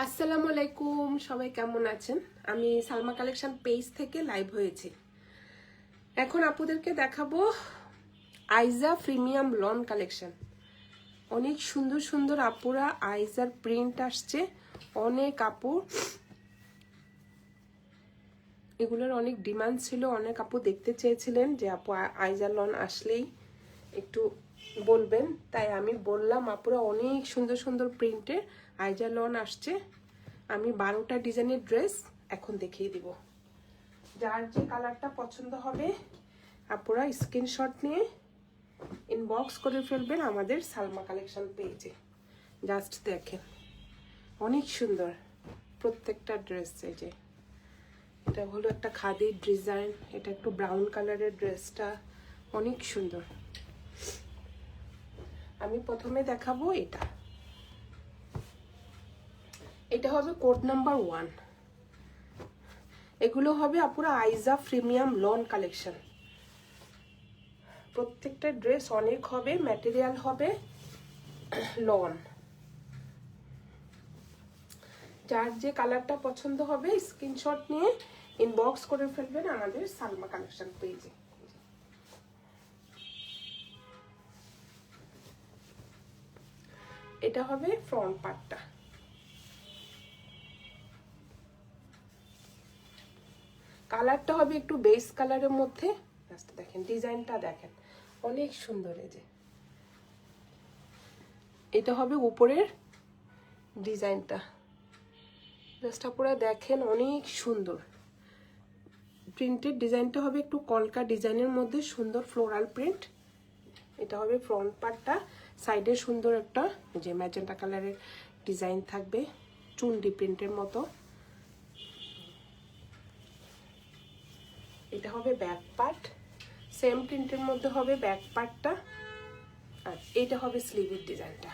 আসসালামু আলাইকুম, সবাই কেমন আছেন? আমি সালমা কালেকশন পেজ থেকে লাইভ হয়েছি। এখন আপুদেরকে দেখাবো আইজা প্রিমিয়াম লন কালেকশন। অনেক সুন্দর সুন্দর আপুরা আইজার প্রিন্ট আসছে, অনেক আপু এগুলোর অনেক ডিমান্ড ছিল, অনেক আপু দেখতে চেয়েছিলেন যে আপু আইজা লন আসলেই একটু বলবেন, তাই আমি বললাম আপুরা অনেক সুন্দর সুন্দর প্রিন্টের আইজা লন আসছে। আমি 12টা ডিজাইনের ড্রেস এখন দেখিয়ে দিব। যার যে কালারটা পছন্দ হবে আপুরা স্ক্রিনশট নিয়ে ইনবক্স করে ফেলবেন আমাদের সালমা কালেকশন পেজে। জাস্ট দেখেন অনেক সুন্দর প্রত্যেকটা ড্রেস। এই যে এটা হলো একটা খাদির ডিজাইন, এটা একটু ব্রাউন কালারের ড্রেসটা অনেক সুন্দর। আমি প্রথমে দেখাবো এটা। এটা হবে কোড নাম্বার 1। এগুলো হবে আপুরা আইজা প্রিমিয়াম লন কালেকশন। প্রত্যেকটা ড্রেস অনেক হবে, ম্যাটেরিয়াল হবে লন। যার যে কালারটা পছন্দ হবে স্ক্রিনশট নিয়ে ইনবক্স করে ফেলবেন আমাদের সালমা কালেকশন পেজে। এটা হবে ফ্রন্ট পার্টটা। কালারটা হবে একটু বেস কালারের মধ্যে। দেখেন ডিজাইনটা দেখেন অনেক সুন্দর। এই যে এটা হবে উপরের ডিজাইনটা, জাস্ট আপনারা দেখেন অনেক সুন্দর। প্রিন্টের ডিজাইনটা হবে একটু কলকা ডিজাইনের মধ্যে সুন্দর ফ্লোরাল প্রিন্ট। এটা হবে ফ্রন্ট পার্টটা। সাইডে সুন্দর একটা যে ম্যাজেন্টা কালারের ডিজাইন থাকবে চুনডি প্রিন্টের মতো। এটা হবে ব্যাক পার্ট, সেম প্রিন্টের মধ্যে হবে ব্যাক পার্টটা। আর এটা হবে স্লিভের ডিজাইনটা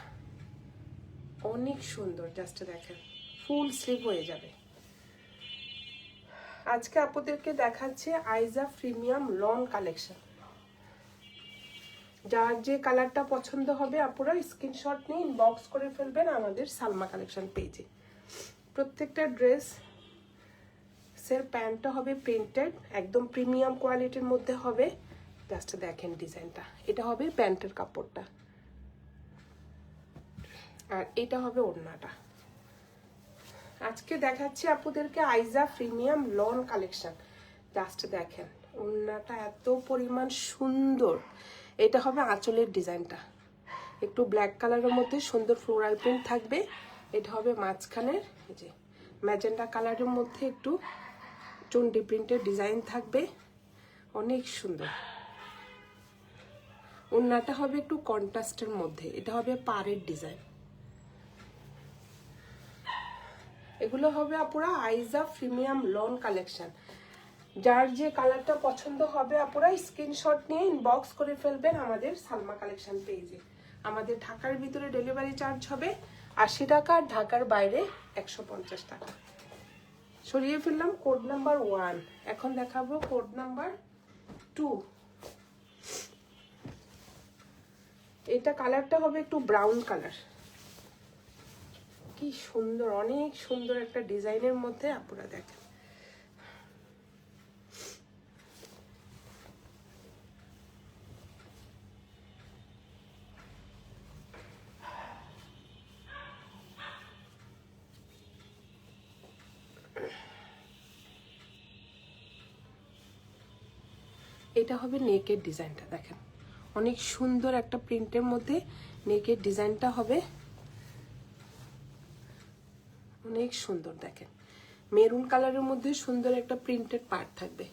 অনেক সুন্দর। জাস্ট দেখেন ফুল স্লিভ হয়ে যাবে। আজকে আপনাদেরকে দেখাচ্ছে আইজা প্রিমিয়াম লন কালেকশন। যার যে কালারটা পছন্দ হবে আপনারা স্ক্রিনশট নিয়ে ইনবক্স করে ফেলবেন আমাদের সালমা কালেকশন পেজে। প্রত্যেকটা ড্রেস এর প্যান্টটা হবে প্রিন্টেড, একদম প্রিমিয়াম কোয়ালিটির মধ্যে হবে। জাস্ট দেখেন ডিজাইনটা। এটা হবে প্যান্টের কাপড়টা, আর এটা হবে ওড়নাটা। আজকে দেখাচ্ছি আপনাদেরকে আইজা প্রিমিয়াম লন কালেকশন। জাস্ট দেখেন ওড়নাটা এত পরিমাণ সুন্দর। এটা হবে আঁচলের ডিজাইনটা, একটু ব্ল্যাক কালারের মধ্যে সুন্দর ফ্লোরাল প্রিন্ট থাকবে। এটা হবে মাঝখানের এই যে ম্যাজেন্টা কালারের মধ্যে একটু চুনডি প্রিন্টের ডিজাইন থাকবে অনেক সুন্দর। ওড়নাটা হবে একটু কন্ট্রাস্টের মধ্যে, এটা হবে পাড়ের ডিজাইন। এগুলো হবে আপুরা আইজা প্রিমিয়াম লন কালেকশন। যার যে কালারটা পছন্দ হবে আপুরা স্ক্রিনশট নিয়ে ইনবক্স করে ফেলবেন আমাদের সালমা কালেকশন পেজে। আমাদের ঢাকার ভিতরে ডেলিভারি চার্জ হবে 80 টাকা, আর ঢাকার বাইরে 150 টাকা। সরিয়ে ফেললাম কোড নাম্বার 1। এখন দেখাবো কোড নাম্বার 2। এটা কালারটা হবে একটু ব্রাউন কালার। কি সুন্দর, অনেক সুন্দর একটা ডিজাইনের মধ্যে আপনারা দেখেন। এটা হবে নেকের ডিজাইনটা দেখেন অনেক সুন্দর একটা প্রিন্টের মধ্যে নেকের ডিজাইনটা হবে অনেক সুন্দর। দেখেন মেরুন কালারের মধ্যে সুন্দর একটা প্রিন্টেড পার্ট থাকবে।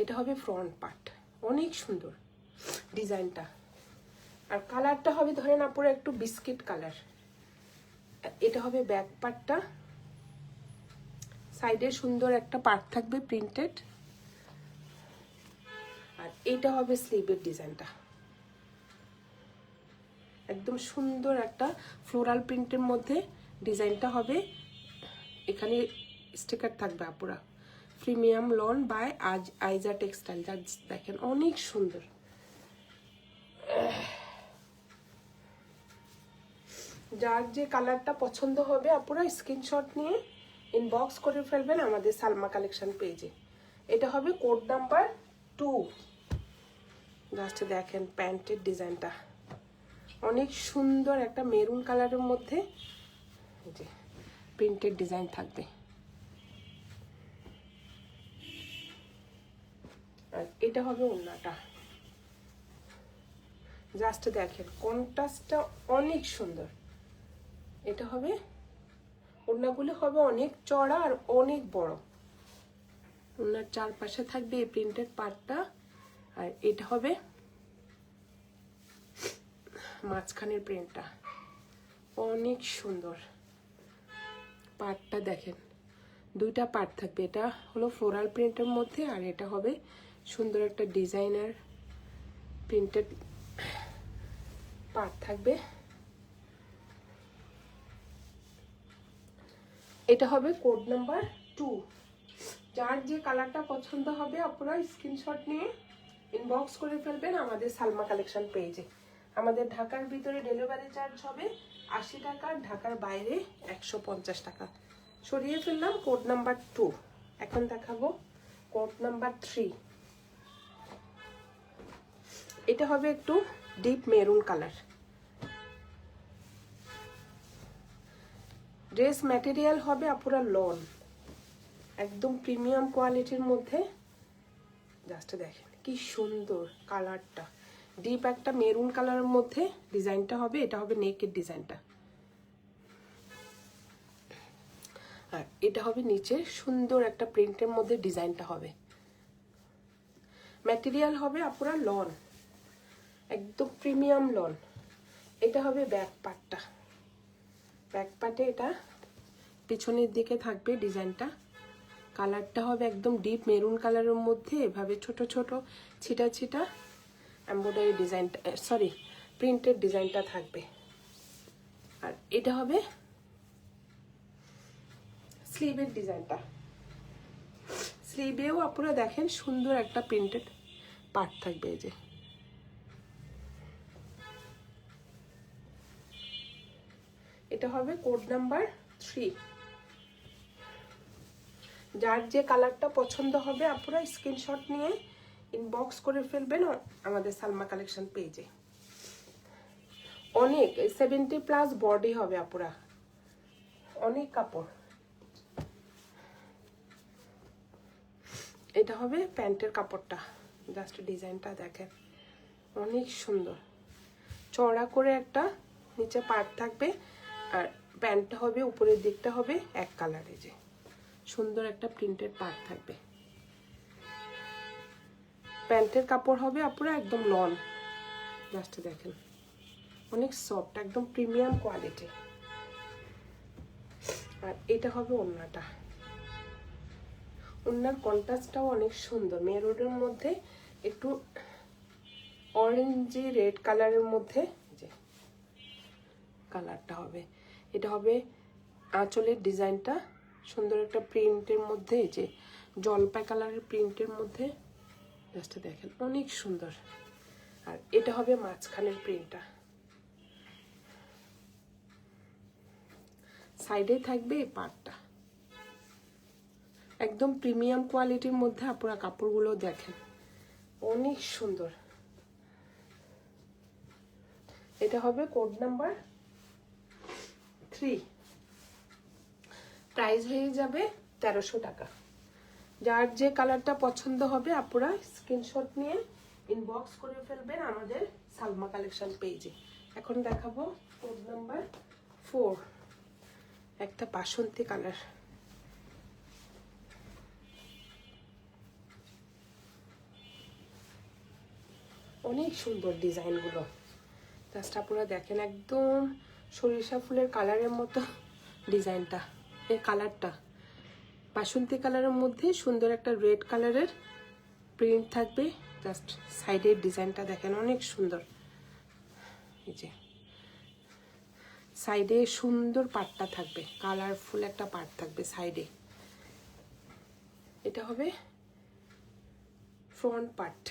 এটা হবে ফ্রন্ট পার্ট, অনেক সুন্দর ডিজাইনটা। আর কালারটা হবে ধরেন আপুরা একটু বিস্কিট কালার। এটা হবে ব্যাক পার্টটা, সাইডে সুন্দর একটা পার্ট থাকবে প্রিন্টেড। আর এটা হবে স্লিভের ডিজাইনটা, একদম সুন্দর একটা ফ্লোরাল প্রিন্টের মধ্যে ডিজাইনটা হবে। এখানে স্টিকার থাকবে আপুরা প্রিমিয়াম লন বাই আইজা টেক্সটাইল। দেখেন অনেক সুন্দর। যার যে কালারটা পছন্দ হবে আপনারা স্ক্রিনশট নিয়ে ইনবক্স করে ফেলবেন আমাদের সালমা কালেকশন পেজে। এটা হবে কোড নাম্বার 2। জাস্ট দেখেন প্যান্টের ডিজাইনটা অনেক সুন্দর, একটা মেরুন কালারের মধ্যে যে প্রিন্টেড ডিজাইন থাকবে। আর এটা হবে ওড়নাটা, জাস্ট দেখেন কন্ট্রাস্টটা অনেক সুন্দর। এটা হবে ওড়নাগুলো হবে অনেক চড়া আর অনেক বড়। ওড়নার চারপাশে থাকবে এই প্রিন্টেড পার্টটা, আর এটা হবে মাঝখানের প্রিন্টটা অনেক সুন্দর। পার্টটা দেখেন দুইটা পার্ট থাকবে, এটা হলো ফ্লোরাল প্রিন্টের মধ্যে আর এটা হবে সুন্দর একটা ডিজাইনার প্রিন্টেড পার্ট থাকবে। এটা হবে কোড নাম্বার 2। যার যে কালারটা পছন্দ হবে আপনারা স্ক্রিনশট নিয়ে ইনবক্স করে ফেলবেন আমাদের সালমা কালেকশন পেজে। আমাদের ঢাকার ভিতরে ডেলিভারি চার্জ হবে 80 টাকা, ঢাকার বাইরে 150 টাকা। সরিয়ে ফেললাম কোড নাম্বার 2। এখন দেখাবো কোড নাম্বার 3। এটা হবে একটু deep maroon colour. Dress material হবে আপুরা লন, একদম প্রিমিয়াম কোয়ালিটির মধ্যে। জাস্ট দেখেন কি সুন্দর কালারটা, ডিপ একটা মেরুন কালারের মধ্যে ডিজাইনটা হবে। এটা হবে নেকের ডিজাইনটা, আর এটা হবে নিচে সুন্দর একটা প্রিন্টের মধ্যে ডিজাইনটা হবে। ম্যাটেরিয়াল হবে আপুরা লন, একদম প্রিমিয়াম লন। এটা হবে ব্যাক পার্টটা, ব্যাক পার্টে এটা পিছনের দিকে থাকবে ডিজাইনটা। কালারটা হবে একদম ডিপ মেরুন কালারের মধ্যে, এভাবে ছোট ছোট ছিটা ছিটা এমব্রয়ডারি ডিজাইনটা, সরি প্রিন্টেড ডিজাইনটা থাকবে। আর এটা হবে স্লিভের ডিজাইনটা। স্লিভেও আপনারা দেখেন সুন্দর একটা প্রিন্টেড পার্ট থাকবে। এই যে এটা হবে কোড নাম্বার 3। যার যে কালারটা পছন্দ হবে আপনারা স্ক্রিনশট নিয়ে ইনবক্স করে ফেলবেন আমাদের সালমা কালেকশন পেজে। অনেক 70+ বডি হবে আপুরা, অনেক কাপড়। এটা হবে প্যান্টের কাপড়টা, জাস্ট ডিজাইনটা দেখেন অনেক সুন্দর। চড়া করে একটা নিচে পার্ট থাকবে, আর প্যান্টটা হবে উপরের দিকটা হবে এক কালারে, যে সুন্দর একটা প্রিন্টেড পার্ট থাকবে। প্যান্টের কাপড় হবে আপনারা একদম লন, জাস্ট দেখেন অনেক সফট, একদম প্রিমিয়াম কোয়ালিটি। আর এটা হবে ওড়নাটা, ওড়নার কন্ট্রাস্টটাও অনেক সুন্দর, মেরুনের মধ্যে একটু অরেঞ্জি রেড কালারের মধ্যে যে কালারটা হবে। এটা হবে আঁচলের ডিজাইনটা সুন্দর একটা প্রিন্টের মধ্যে, যে জলপাই কালারের প্রিন্টের মধ্যে, জাস্ট দেখেন অনেক সুন্দর। আর এটা হবে মাঝখানের প্রিন্টটা, সাইডে থাকবে এই পার্টটা। একদম প্রিমিয়াম কোয়ালিটির মধ্যে আপনারা কাপড়গুলো দেখেন অনেক সুন্দর। এটা হবে কোড নাম্বার 3। প্রাইস হয়ে যাবে 1300 টাকা। যার যে কালারটা পছন্দ হবে আপনারা স্ক্রিনশট নিয়ে ইনবক্স করে ফেলবেন আমাদের সালমা কালেকশন পেজে। এখন দেখাবো কোড নাম্বার 4, একটা বাসন্তী কালার। অনেক সুন্দর ডিজাইনগুলো, জাস্ট আপনারা দেখেন একদম সরিষা ফুলের কালারের মতো ডিজাইনটা। এই কালারটা বাসন্তী কালারের মধ্যে সুন্দর একটা রেড কালারের প্রিন্ট থাকবে। জাস্ট সাইডের ডিজাইনটা দেখেন অনেক সুন্দর। এই যে সাইডে সুন্দর পাটটা থাকবে, কালারফুল একটা পাট থাকবে সাইডে। এটা হবে ফ্রন্ট পার্ট,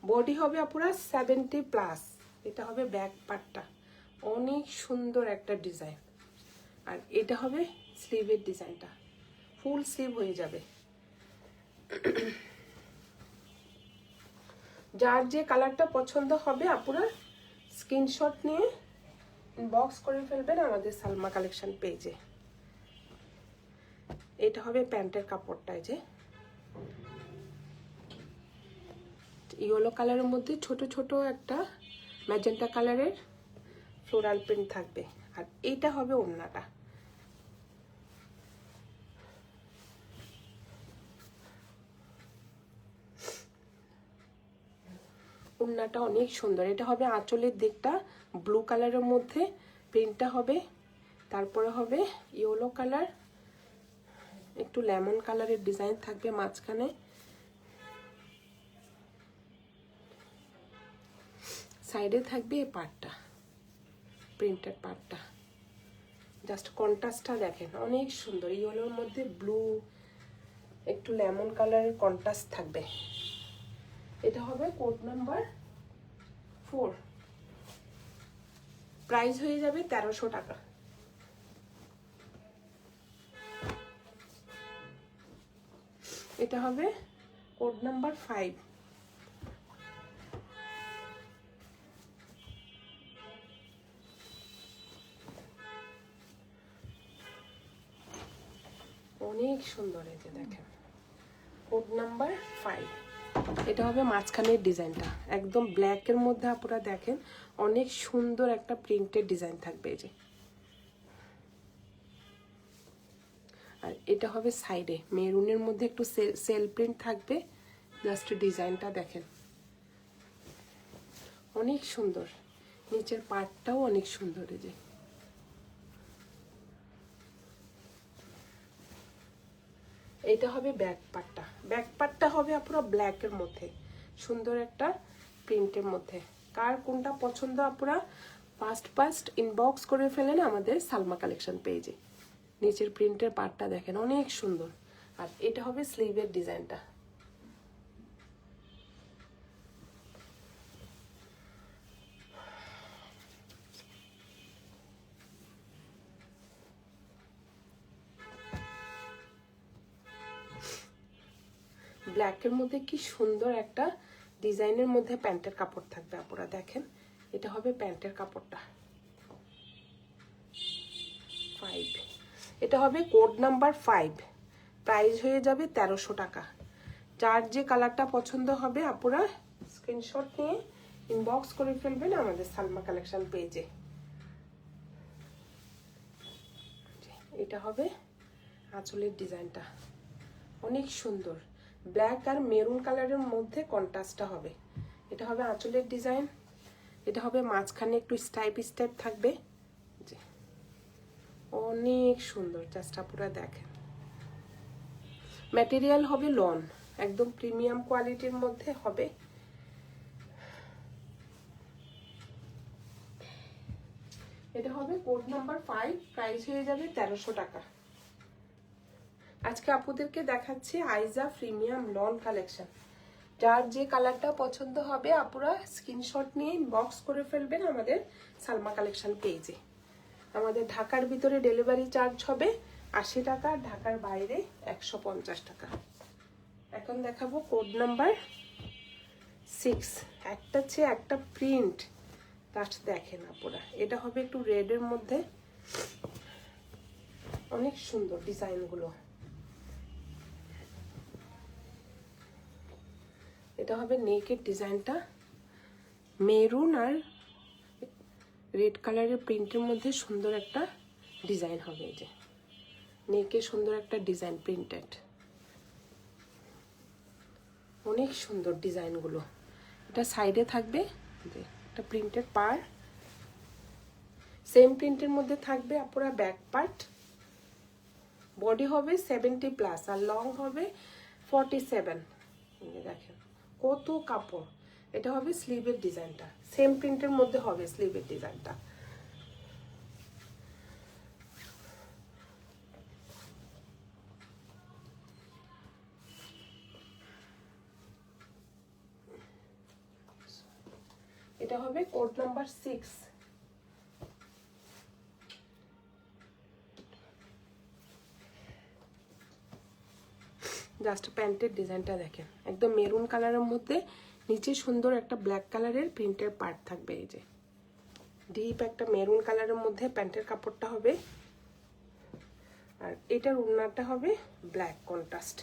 বডি হবে আপনারা 70+। এটা হবে ব্যাক পার্টটা, অনেক সুন্দর একটা ডিজাইন। আর এটা হবে স্লিভের ডিজাইনটা, ফুল স্লিভ হয়ে যাবে। যার যে কালারটা পছন্দ হবে আপুরা স্ক্রিনশট নিয়ে ইনবক্স করে ফেলবেন আমাদের সালমা কালেকশন পেজে। এটা হবে প্যান্টের কাপড়টা, যে ইয়েলো কালারের মধ্যে ছোট ছোট একটা ম্যাজেন্টা কালারের ফ্লোরাল প্রিন্ট থাকবে। আর এইটা হবে ওড়নাটা। ওড়নাটা অনেক সুন্দর। এটা হবে আঁচলের দিকটা ব্লু কালারের মধ্যে প্রিন্টটা হবে, তারপরে হবে ইয়েলো কালার, একটু লেমন কালারের ডিজাইন থাকবে মাঝখানে। সাইডে থাকবে এই পার্টটা, প্রিন্টেড পার্টটা। জাস্ট কন্ট্রাস্টটা দেখেন অনেক সুন্দর, ইয়েলোর মধ্যে ব্লু একটু লেমন কালারের কন্ট্রাস্ট থাকবে। এটা হবে কোড নাম্বার 4, প্রাইস হয়ে যাবে 1300 টাকা। এটা হবে কোড নাম্বার 5, অনেক সুন্দর। এই যে দেখেন কোড নাম্বার 5, এটা হবে মাঝখানের ডিজাইনটা একদম ব্ল্যাকের মধ্যে। আপনারা দেখেন অনেক সুন্দর একটা প্রিন্টের ডিজাইন থাকবে এই যে। আর এটা হবে সাইডে মেরুনের মধ্যে একটু সেল প্রিন্ট থাকবে। জাস্ট ডিজাইনটা দেখেন অনেক সুন্দর, নিচের পার্টটাও অনেক সুন্দর। এই যে এটা হবে ব্যাক পার্টটা। ব্যাক পার্টটা হবে আপনারা ব্ল্যাকের মধ্যে সুন্দর একটা প্রিন্টের মধ্যে। কার কোনটা পছন্দ আপনারা ফার্স্ট ইনবক্স করে ফেলেন আমাদের সালমা কালেকশন পেজে। নিচের প্রিন্টের পার্টটা দেখেন অনেক সুন্দর। আর এটা হবে স্লিভের ডিজাইনটা। ব্ল্যাকের মধ্যে কি সুন্দর একটা ডিজাইনের মধ্যে প্যান্টের কাপড় থাকবে আপনারা দেখেন। এটা হবে প্যান্টের কাপড়টা 5, এটা হবে কোড নাম্বার 5, প্রাইস হয়ে যাবে 1300 টাকা। যার যে কালারটা পছন্দ হবে আপনারা স্ক্রিনশট নিয়ে ইনবক্স করে ফেলবেন আমাদের সালমা কালেকশন পেজে। এটা হবে আঁচলের ডিজাইনটা অনেক সুন্দর, ব্ল্যাক আর মেরুন কালারের মধ্যে কন্ট্রাস্টটা হবে। এটা হবে আঁচলের ডিজাইন। এটা হবে মাঝখানে একটু স্টাইপ থাকবে, অনেক সুন্দর। জাস্ট আপনারা দেখেন ম্যাটেরিয়াল হবে লন, একদম প্রিমিয়াম কোয়ালিটির মধ্যে হবে। এটা হবে কোড নাম্বার 5, প্রাইস হয়ে যাবে 1300 টাকা। আজকে আপুদেরকে দেখাচ্ছি আইজা প্রিমিয়াম লন কালেকশন। যার যে কালারটা পছন্দ হবে আপুরা স্ক্রিনশট নিয়ে ইনবক্স করে ফেলবেন আমাদের সালমা কালেকশন পেজে। আমাদের ঢাকার ভিতরে ডেলিভারি চার্জ হবে 80 টাকা, ঢাকার বাইরে 150 টাকা। এখন দেখাবো কোড নাম্বার 6, একটা চেয়ে একটা প্রিন্ট জাস্ট দেখেন আপুরা। এটা হবে একটু রেডের মধ্যে, অনেক সুন্দর ডিজাইনগুলো। এটা হবে নেকের ডিজাইনটা মেরুন আর রেড কালারের প্রিন্টের মধ্যে সুন্দর একটা ডিজাইন হবে। এই যে নেকে সুন্দর একটা ডিজাইন প্রিন্টেড, অনেক সুন্দর ডিজাইনগুলো। এটা সাইডে থাকবে একটা প্রিন্টেড পার, সেম প্রিন্টের মধ্যে থাকবে আপনারা ব্যাক পার্ট। বডি হবে 70+ আর লং হবে 47। দেখেন কত কাপড়। এটা হবে স্লিভের ডিজাইনটা, সেম প্রিন্টের মধ্যে হবে স্লিভের ডিজাইনটা। এটা হবে কোড নাম্বার 6, জাস্ট প্যান্টের ডিজাইনটা দেখেন, একদম মেরুন কালারের মধ্যে নিচে সুন্দর একটা ব্ল্যাক কালারের প্রিন্টের পার্ট থাকবে। এই যে ডিপ একটা মেরুন কালারের মধ্যে প্যান্টের কাপড়টা হবে, আর এটার ওড়নাটা হবে ব্ল্যাক কন্ট্রাস্ট।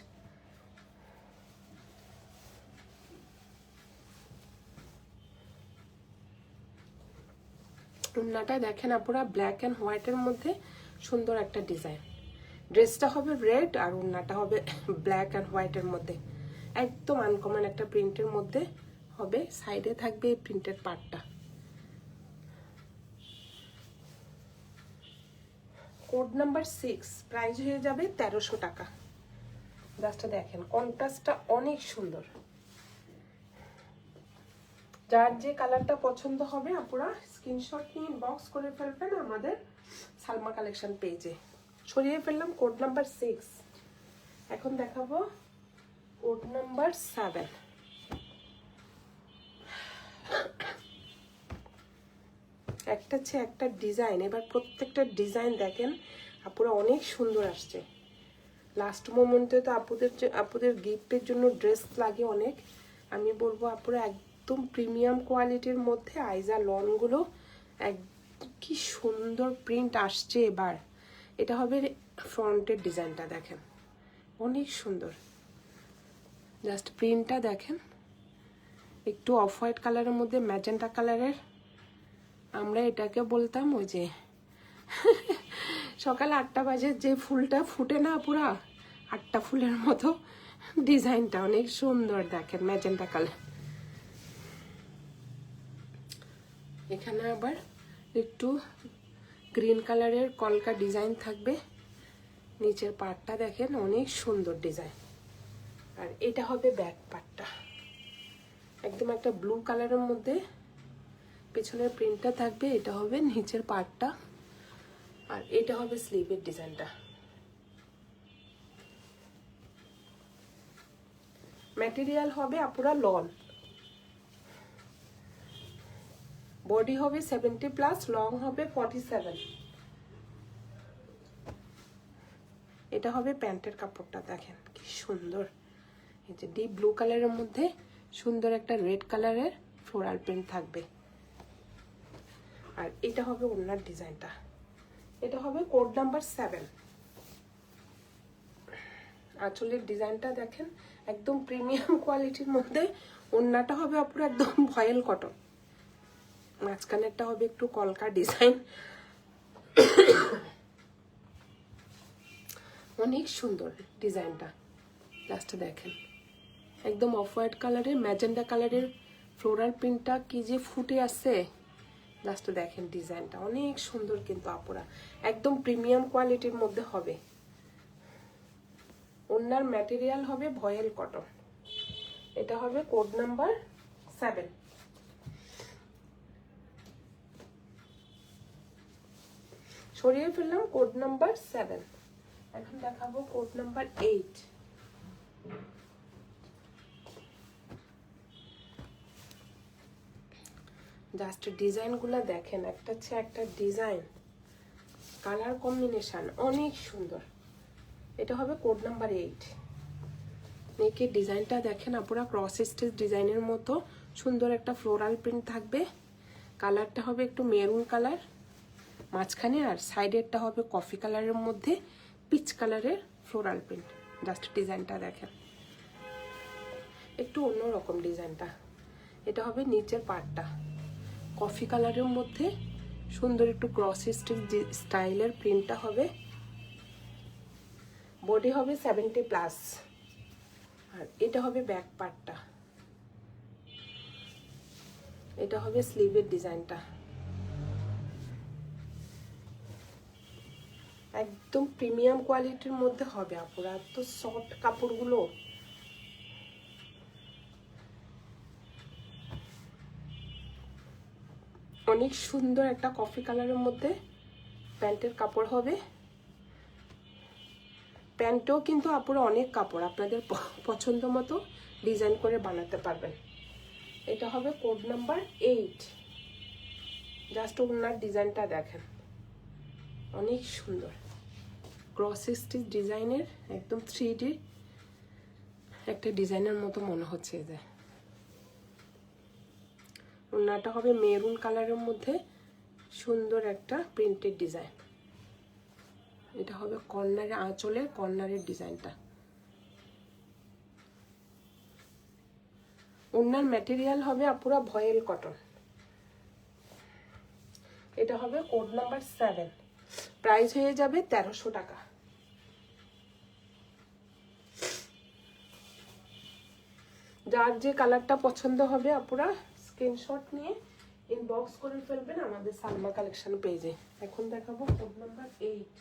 ওড়নাটা দেখেন আপুরা ব্ল্যাক অ্যান্ড হোয়াইটের মধ্যে সুন্দর একটা ডিজাইন। ড্রেসটা হবে রেড আর ওড়নাটা হবে ব্ল্যাক অ্যান্ড হোয়াইটের মধ্যে, একদম আনকমন একটা প্রিন্টের মধ্যে হবে। সাইডে থাকবে এই প্রিন্টের পার্টটা। কোড নাম্বার 6, প্রাইস হয়ে যাবে 1300 টাকা। জাস্ট দেখেন কন্ট্রাস্টটা অনেক সুন্দর। যার যে কালারটা পছন্দ হবে আপুরা স্ক্রিনশট নিয়ে ইনবক্স করে ফেলবেন আমাদের সালমা কালেকশন পেজে। সরিয়ে ফেললাম কোড নাম্বার 6। এখন দেখাবো কোড নাম্বার 7। একটা চেয়ে একটা ডিজাইন, এবার প্রত্যেকটা ডিজাইন দেখেন আপুরা অনেক সুন্দর আসছে। লাস্ট মোমেন্টে তো আপুদের গিফটের জন্য ড্রেস লাগে অনেক। আমি বলবো আপুরা একদম প্রিমিয়াম কোয়ালিটির মধ্যে আইজা লনগুলো কি সুন্দর প্রিন্ট আসছে এবার। এটা হবে ফ্রন্টের ডিজাইনটা দেখেন অনেক সুন্দর। জাস্ট প্রিন্টটা দেখেন, একটু অফ হোয়াইট কালারের মধ্যে ম্যাজেন্টা কালারের। আমরা এটাকে বলতাম ওই যে সকাল 8টা বাজে যে ফুলটা ফুটে না পুরা 8টা ফুলের মতো ডিজাইনটা অনেক সুন্দর দেখেন ম্যাজেন্টা কালার। এখানে আবার একটু গ্রিন কালারের কলকা ডিজাইন থাকবে। নিচের পার্টটা দেখেন অনেক সুন্দর ডিজাইন। আর এটা হবে ব্যাক পার্টটা, একদম একটা ব্লু কালারের মধ্যে পেছনের প্রিন্টটা থাকবে। এটা হবে নিচের পার্টটা, আর এটা হবে স্লিভের ডিজাইনটা। ম্যাটেরিয়াল হবে আপুরা লন, বডি হবে 70+, লং হবে 47। এটা হবে প্যান্টের কাপড়টা দেখেন কি সুন্দর। এই যে ডিপ ব্লু কালারের মধ্যে সুন্দর একটা রেড কালারের ফ্লোরাল প্রিন্ট থাকবে। আর এটা হবে ওড়নার ডিজাইনটা। এটা হবে কোড নাম্বার 7। আঁচলের ডিজাইনটা দেখেন একদম প্রিমিয়াম কোয়ালিটির মধ্যে। ওড়নাটা হবে আপুরা একদম ভয়েল কটন, মাঝখানেরটা হবে একটু কলকা ডিজাইন। অনেক সুন্দর ডিজাইনটা। জাস্ট দেখেন একদম অফ হোয়াইট কালারের ম্যাজেন্ডা কালারের ফ্লোরাল প্রিন্টটা কি যে ফুটে আসছে। জাস্ট দেখেন ডিজাইনটা অনেক সুন্দর কিন্তু আপুরা একদম প্রিমিয়াম কোয়ালিটির মধ্যে হবে। ওড়নার ম্যাটেরিয়াল হবে ভয়েল কটন। এটা হবে কোড নাম্বার 7। সরিয়ে ফেললাম কোড নাম্বার 7। এখন দেখাবো কোড নাম্বার 8। জাস্ট ডিজাইনগুলো দেখেন একটা চেয়ে একটা ডিজাইন, কালার কম্বিনেশন অনেক সুন্দর। এটা হবে কোড নাম্বার 8। নেকের ডিজাইনটা দেখেন আপুরা ক্রস স্টিচ ডিজাইনের মতো সুন্দর একটা ফ্লোরাল প্রিন্ট থাকবে। কালারটা হবে একটু মেরুন কালার মাঝখানে, আর সাইডেরটা হবে কফি কালারের মধ্যে পিচ কালারের ফ্লোরাল প্রিন্ট। জাস্ট ডিজাইনটা দেখেন একটু অন্যরকম ডিজাইনটা। এটা হবে নিচের পার্টটা কফি কালারের মধ্যে সুন্দর একটু ক্রস স্টিচ স্টাইলের প্রিন্টটা হবে। বডি হবে 70+, আর এটা হবে ব্যাক পার্টটা। এটা হবে স্লিভের ডিজাইনটা। একদম প্রিমিয়াম কোয়ালিটির মধ্যে হবে আপুরা, তো সফট কাপড়গুলো। অনেক সুন্দর একটা কফি কালারের মধ্যে প্যান্টের কাপড় হবে। প্যান্টও কিন্তু আপুরা অনেক কাপড়, আপনাদের পছন্দ মতো ডিজাইন করে বানাতে পারবেন। এটা হবে কোড নাম্বার 8। জাস্ট ওনার ডিজাইনটা দেখেন অনেক সুন্দর ক্রস স্টিচ ডিজাইনের একদম 3D একটা ডিজাইনের মতো মনে হচ্ছে। এই যে ওড়নাটা হবে মেরুন কালারের মধ্যে সুন্দর একটা প্রিন্টেড ডিজাইন। এটা হবে কর্নারে, আঁচলের কর্নারের ডিজাইনটা। ওড়নার ম্যাটেরিয়াল হবে পুরো ভয়েল কটন। এটা হবে কোড নাম্বার 7, প্রাইস হয়ে যাবে 1300 টাকা। যার যে কালারটা পছন্দ হবে আপুরা স্ক্রিনশট নিয়ে ইনবক্স করে ফেলবেন আমাদের সালমা কালেকশন পেজে। এখন দেখাবো কোড নাম্বার 8।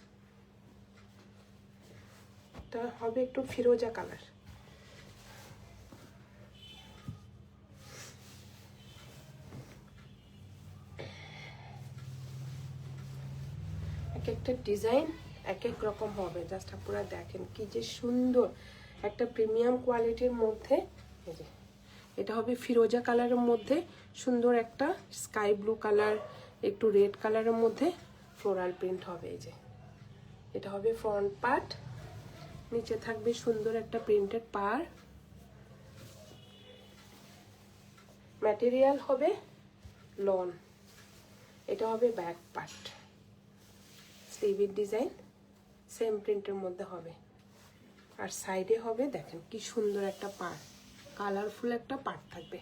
এটা হবে একটু ফিরোজা কালার। এক একটা ডিজাইন এক এক রকম হবে, জাস্ট আপনারা দেখেন কি যে সুন্দর একটা প্রিমিয়াম কোয়ালিটির মধ্যে। এই যে এটা হবে ফিরোজা কালারের মধ্যে সুন্দর একটা স্কাই ব্লু কালার, একটু রেড কালারের মধ্যে ফ্লোরাল প্রিন্ট হবে। এই যে এটা হবে ফ্রন্ট পার্ট, নিচে থাকবে সুন্দর একটা প্রিন্টেড পার। ম্যাটেরিয়াল হবে লন। এটা হবে ব্যাক পার্ট, স্লিভের ডিজাইন সেম প্রিন্টের মধ্যে হবে। আর সাইডে হবে দেখেন কি সুন্দর একটা পার, কালারফুল একটা পার্ট থাকবে।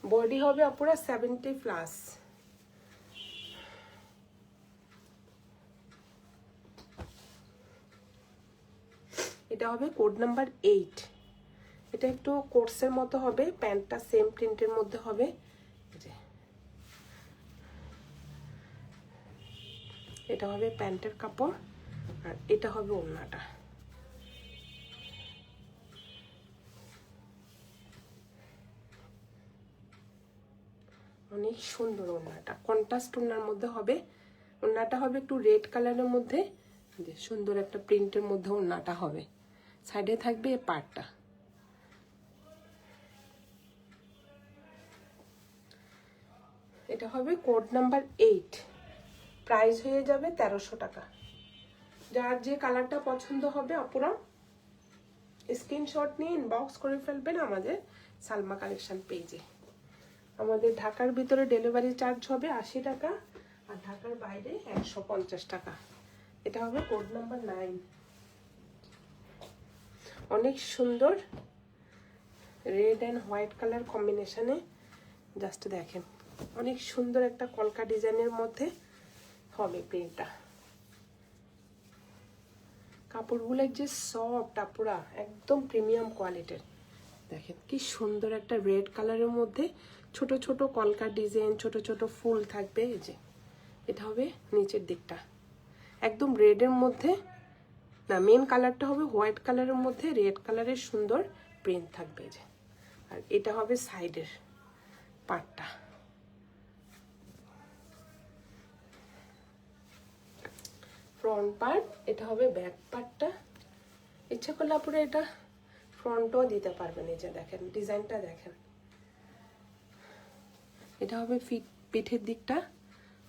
বডি হবে আপুরা 70+। এটা হবে কোড নাম্বার 8। এটা একটু কোর্সের মতো হবে, প্যান্টটা সেম প্রিন্টের মধ্যে হবে। এটা হবে প্যান্টের কাপড় আর এটা হবে ওড়নাটা। অনেক সুন্দর ওড়নাটা, কন্ট্রাস্ট ওড়নার মধ্যে হবে। ওড়নাটা হবে একটু রেড কালারের মধ্যে, সুন্দর একটা প্রিন্টের মধ্যে ওড়নাটা হবে। সাইডে থাকবে এই পার্টটা। এটা হবে কোড নাম্বার 8, প্রাইস হয়ে যাবে 1300 টাকা। যার যে কালারটা পছন্দ হবে আপুরা স্ক্রিনশট নিয়ে ইনবক্স করে ফেলবেন আমাদের সালমা কালেকশন পেজে। আমাদের ঢাকার ভিতরে ডেলিভারি চার্জ হবে 80 টাকা আর ঢাকার বাইরে 150 টাকা। এটা হবে কোড নাম্বার 9। অনেক সুন্দর রেড অ্যান্ড হোয়াইট কালার কম্বিনেশনে, জাস্ট দেখেন অনেক সুন্দর একটা কলকা ডিজাইনের মধ্যে হবে প্রিন্টটা। কাপড়গুলোর যে সফট আপুরা একদম প্রিমিয়াম কোয়ালিটির। দেখেন কি সুন্দর একটা রেড কালারের মধ্যে ছোট ছোট কলকা ডিজাইন, ছোট ছোট ফুল থাকবে। এই যে এটা হবে নিচের দিকটা একদম রেডের মধ্যে, না মেন কালারটা হবে হোয়াইট কালারের মধ্যে রেড কালারের সুন্দর প্রিন্ট থাকবে। এই যে আর এটা হবে সাইডের পার্টটা। ফ্রন্ট পার্ট, এটা হবে ব্যাক পার্টটা। ইচ্ছা করলে আপনারা এটা ফ্রন্টও দিতে পারবেন। এই যে দেখেন ডিজাইনটা দেখেন, এটা হবে পিঠের দিকটা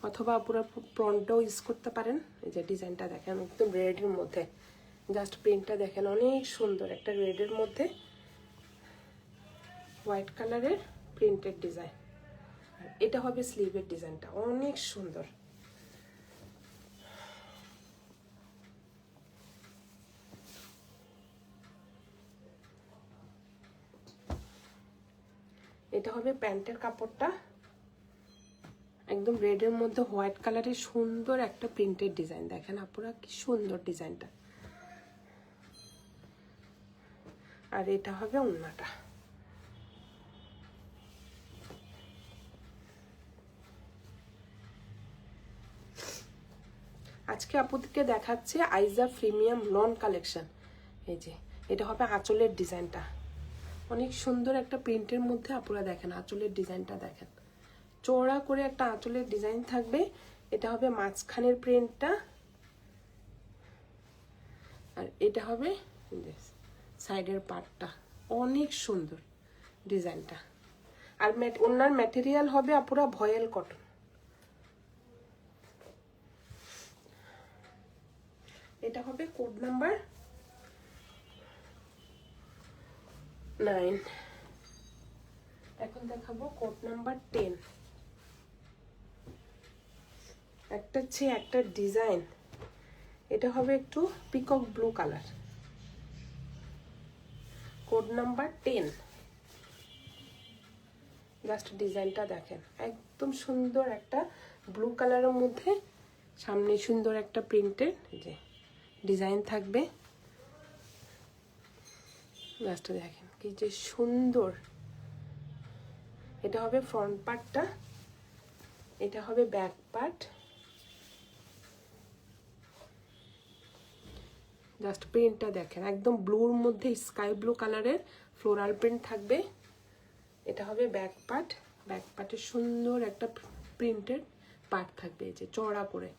অথবা পুরো ফ্রন্টও ইউজ করতে পারেন। এই যে ডিজাইনটা দেখেন একদম রেডের মধ্যে, জাস্ট প্রিন্টটা দেখেন অনেক সুন্দর একটা রেডের মধ্যে হোয়াইট কালারের প্রিন্টেড ডিজাইন। আর এটা হবে স্লিভের ডিজাইনটা অনেক সুন্দর। এটা হবে প্যান্টের কাপড়টা একদম রেডের মধ্যে হোয়াইট কালারের সুন্দর একটা প্রিন্টেড ডিজাইন। দেখেন আপুরা কি সুন্দর ডিজাইনটা। আর এটা হবে ওড়নাটা। আজকে আপুদেরকে দেখাচ্ছে আইজা প্রিমিয়াম লন কালেকশন। এই যে এটা হবে আঁচলের ডিজাইনটা অনেক সুন্দর একটা প্রিন্টের মধ্যে। আপুরা দেখেন আঁচলের ডিজাইনটা দেখেন, চওড়া করে একটা আঁচলের ডিজাইন থাকবে। এটা হবে মাঝখানের প্রিন্টটা আর এটা হবে সাইডের পার্টটা। অনেক সুন্দর ডিজাইনটা। আর ওনার ম্যাটেরিয়াল হবে আপুরা ভয়েল কটন। এটা হবে কোড নাম্বার 9। এখন দেখাবো কোড নাম্বার 10। একটা চেয়ে একটা ডিজাইন, এটা হবে একটু peacock blue colour, code number 10। Just ডিজাইনটা দেখেন, একদম সুন্দর একটা ব্লু কালারের মধ্যে সামনে সুন্দর একটা প্রিন্টের যে ডিজাইন থাকবে। জাস্ট দেখেন কি যে সুন্দর। এটা হবে ফ্রন্ট পার্টটা, এটা হবে ব্যাক পার্ট। জাস্ট প্রিন্টটা দেখেন, একদম ব্লুর মধ্যে স্কাই ব্লু কালারের ফ্লোরাল প্রিন্ট থাকবে। এটা হবে ব্যাক পার্ট, ব্যাক পার্টে সুন্দর একটা প্রিন্টেড পার্ট থাকবে এই যে চড়া করে।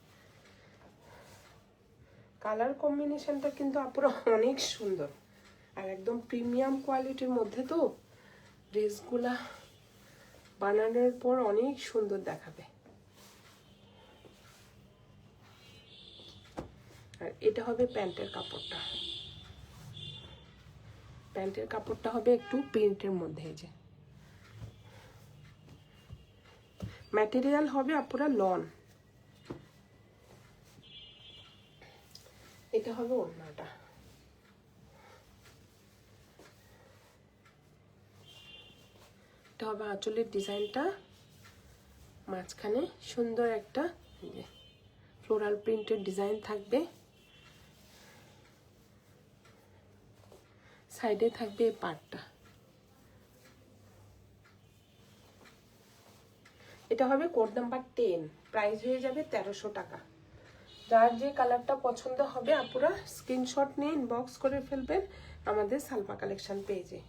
কালার কম্বিনেশনটা কিন্তু আপুরা অনেক সুন্দর, আর একদম প্রিমিয়াম কোয়ালিটির মধ্যে তো ড্রেসগুলা বানানোর পর অনেক সুন্দর দেখাবে। আর এটা হবে প্যান্টের কাপড়টা, প্যান্টের কাপড়টা হবে একটু প্রিন্টের মধ্যে এই যে ম্যাটেরিয়াল হবে আপুরা লন। এটা হবে ওড়নাটা, এটা হবে আঁচলের ডিজাইনটা, মাঝখানে সুন্দর একটা ফ্লোরাল প্রিন্টের ডিজাইন থাকবে, সাইডে থাকবে এই পার্টটা। এটা হবে কোড নাম্বার 10, প্রাইস হয়ে যাবে 1300 টাকা। যার যে কালারটা পছন্দ হবে আপুরা স্ক্রিনশট নিয়ে ইনবক্স করে ফেলবেন আমাদের সালমা কালেকশন পেজে।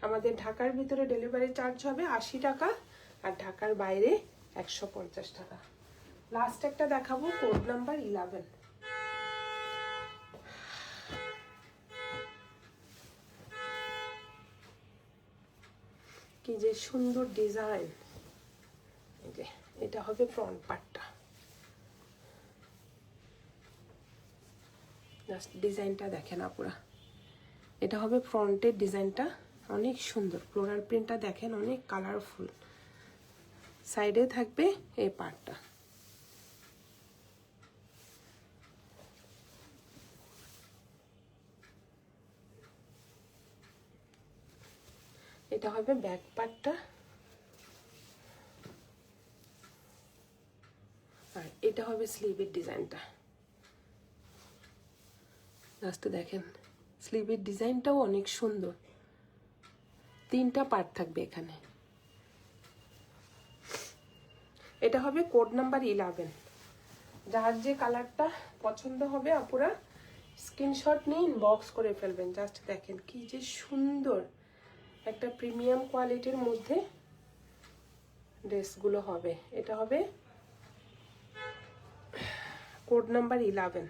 আমাদের ঢাকার ভিতরে ডেলিভারি চার্জ হবে 80 টাকা, আর ঢাকার বাইরে 150 টাকা। লাস্ট একটা দেখাবো কোড নাম্বার 11। কি যে সুন্দর ডিজাইন, এই যে এটা হবে ফ্রন্ট পার্টটা। জাস্ট ডিজাইনটা দেখেন আপুরা, এটা হবে ফ্রন্টের ডিজাইনটা, অনেক সুন্দর ফ্লোরাল প্রিন্টটা দেখেন, অনেক কালারফুল। সাইডে থাকবে এই পার্টটা। এটা হবে ব্যাক পার্টটা, আর এটা হবে স্লিভের ডিজাইনটা। জাস্ট দেখেন স্লিভের ডিজাইনটাও অনেক সুন্দর, 3টা পার্ট থাকবে এখানে। এটা হবে কোড নাম্বার 11। যার যে কালারটা পছন্দ হবে আপুরা স্ক্রিনশট নিয়ে ইনবক্স করে ফেলবেন। জাস্ট দেখেন কি যে সুন্দর একটা প্রিমিয়াম কোয়ালিটির মধ্যে ড্রেসগুলো হবে। এটা হবে কোড নাম্বার 11।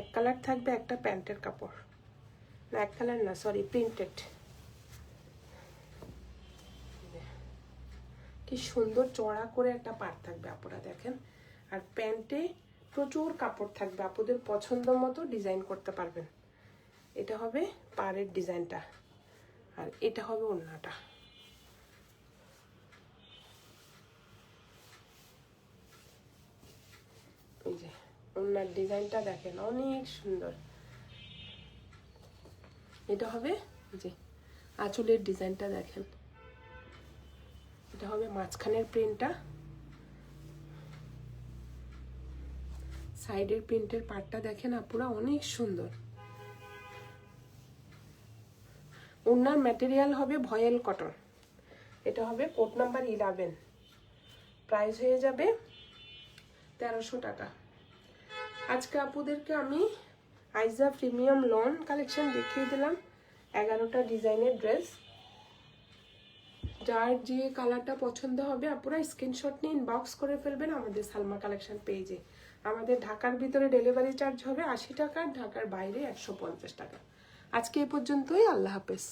এক কালার থাকবে, একটা প্যান্টের কাপড়, না এক কালার না সরি প্রিন্টেড। কি সুন্দর চড়া করে একটা পাড় থাকবে আপুরা দেখেন, আর প্যান্টে প্রচুর কাপড় থাকবে, আপুদের পছন্দ মতো ডিজাইন করতে পারবেন। এটা হবে পাড়ের ডিজাইনটা, আর এটা হবে ওড়নাটা। এই যে ওড়নার ডিজাইনটা দেখেন অনেক সুন্দর। এটা হবে যে আঁচলের ডিজাইনটা দেখেন, এটা হবে মাঝখানের প্রিন্টটা, সাইডের প্রিন্টের পার্টটা দেখেন আপুরা অনেক সুন্দর। ওড়নার ম্যাটেরিয়াল হবে ভয়েল কটন। এটা হবে কোড নাম্বার 11, প্রাইস হয়ে যাবে 1300 টাকা। আজকে আপুদেরকে আমি আইজা প্রিমিয়াম লন কালেকশন দেখিয়ে দিলাম 11টা ডিজাইনের ড্রেস। যার যে কালারটা পছন্দ হবে আপুরা স্ক্রিনশট নিয়ে ইনবক্স করে ফেলবেন আমাদের সালমা কালেকশন পেজে। আমাদের ঢাকার ভিতরে ডেলিভারি চার্জ হবে 80 টাকা, ঢাকার বাইরে 150 টাকা। আজকে এই পর্যন্তই, আল্লাহ হাফেজ।